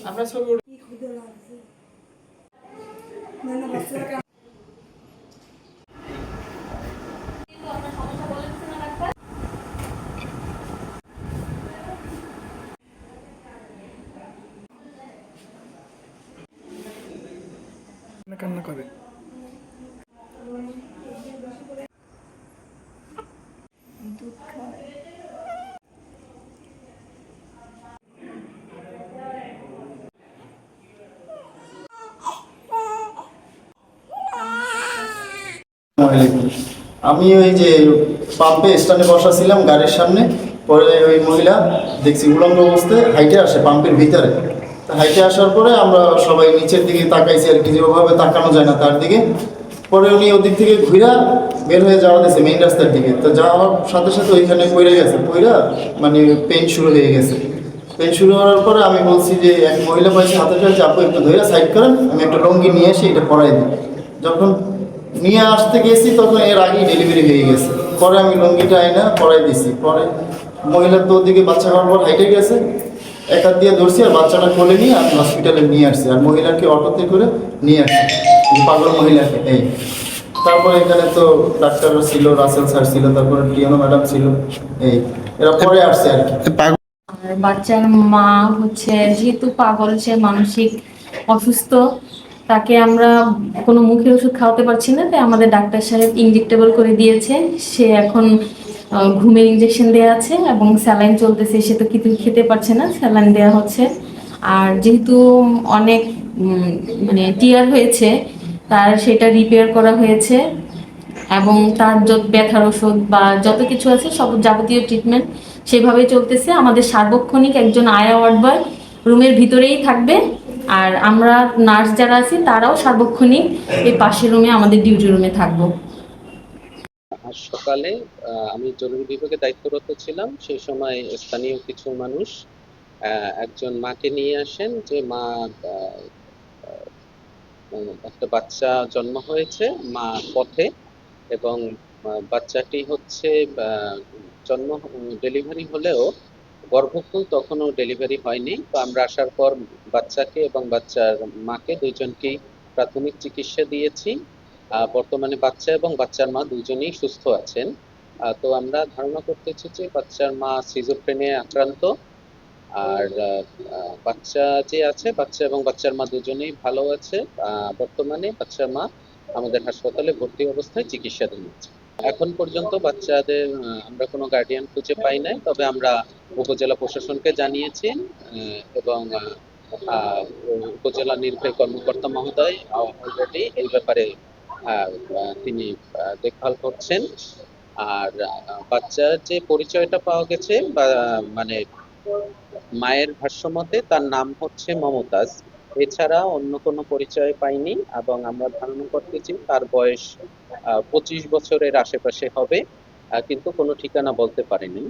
আমরা সব কান্না করে। আমি ওই যে পাম্পে স্ট্যান্ডে বসা ছিলাম গাড়ির সামনে, পরে ওই মহিলা দেখছি উলঙ্গ অবস্থায় হাইটে আসে পাম্পের ভিতরে। হাইটে আসার পরে আমরা সবাই নিচের দিকে তাকাইছি আর কি, যে ওভাবে তাকানো যায় না তার দিকে। পরে উনি ওদিক থেকে ঘুরা বের হয়ে যাওয়া দিয়েছে মেইন রাস্তার দিকে। তো যাওয়ার সাথে সাথে ওইখানে পড়ে গেছে, পড়া মানে পেন শুরু হয়ে গেছে। পেন শুরু হওয়ার পরে আমি বলছি যে এক মহিলা পাইছে হাতে ফেলছে, আপু একটু ধরে সাইড করেন, আমি একটা লুঙ্গি নিয়ে এসে এটা পরাই দিই। যখন নিয়ে আসতে গেছি তখন এর আগেই ডেলিভারি হয়ে গেছে। পরে আমি লুঙ্গিটা আইনা পরাই দিছি। পরে মহিলা তো ওদিকে বাচ্চা হওয়ার পর হাইটে গেছে, এক হাত দিয়ে ধরছি আর বাচ্চাটা কোলে নিয়ে আমি হসপিটালে নিয়ে আসছি, আর মহিলাকে অটোতে করে নিয়ে আসছি, পাগল মহিলাকে। এই তারপরে এখানে তো ডাক্তাররা ছিল, রাসেল স্যার ছিল, তারপরে টিয়ানো ম্যাডাম ছিল, এই এরা পরে আসছে আর কি। আর বাচ্চার মা হচ্ছে যেহেতু পাগল, সে মানসিক অসুস্থ, তাকে আমরা কোনো মুখে ওষুধ খাওয়াতে পারছি না, তাই আমাদের ডাক্তার সাহেব ইনজেক্টেবল করে দিয়েছে। সে এখন ঘুমের ইঞ্জেকশন দেওয়া আছে এবং স্যালাইন চলতেছে। সে তো কিছু খেতে পারছে না, স্যালাইন দেওয়া হচ্ছে। আর যেহেতু অনেক মানে টিয়ার হয়েছে, তার সেটা রিপেয়ার করা হয়েছে এবং তার যত ব্যথার ওষুধ বা যত কিছু আছে সব যাবতীয় ট্রিটমেন্ট সেভাবেই চলতেছে। আমাদের সার্বক্ষণিক একজন আয়া ওয়ার্ড বয় রুমের ভিতরেই থাকবে, আর আমরা নার্স যারা আছি তারাও সার্বক্ষণিক এই পাশের রুমে আমাদের ডিউটি রুমে থাকবো। আজ সকালে আমি জরুরি বিভাগে দায়িত্বরত ছিলাম, সেই সময় স্থানীয় কিছু মানুষ একজন মাকে নিয়ে আসেন, যে মা একটা বাচ্চা জন্ম হয়েছে, মা পথে, এবং বাচ্চাটি হচ্ছে জন্ম ডেলিভারি হলেও গর্ভস্থ তখনও ডেলিভারি হয়নি। তো আমরা আসার পর বাচ্চাকে এবং বাচ্চার মাকে দুইজনকেই প্রাথমিক চিকিৎসা দিয়েছি। বর্তমানে বাচ্চা এবং বাচ্চার মা দুজনেই সুস্থ আছেন। তো আমরা ধারণা করতেছি যে বাচ্চার মা সিজোফ্রেনিয়ায় আক্রান্ত, আর বাচ্চা যে আছে, বাচ্চা এবং বাচ্চার মা দুজনেই ভালো আছে। বর্তমানে বাচ্চার মা আমাদের হাসপাতালে ভর্তি অবস্থায় চিকিৎসাধীন আছে। এখন পর্যন্ত বাচ্চাদের আমরা কোনো গার্ডিয়ান খুঁজে পাই নাই, তবে আমরা উপজেলা প্রশাসনকে জানিয়েছি এবং উপজেলা নির্বাহী কর্মকর্তা মহোদয় অলরেডি এই ব্যাপারে তিনি দেখভাল করছেন। আর বাচ্চার যে পরিচয়টা পাওয়া গেছে, মানে মায়ের ভাষ্যমতে তার নাম হচ্ছে মমতাজ, এছাড়া অন্য কোনো পরিচয় পাইনি, এবং আমরা ধারণা করতেছি তার বয়স 25 বছরের আশেপাশে হবে, কিন্তু কোনো ঠিকানা বলতে পারেনি।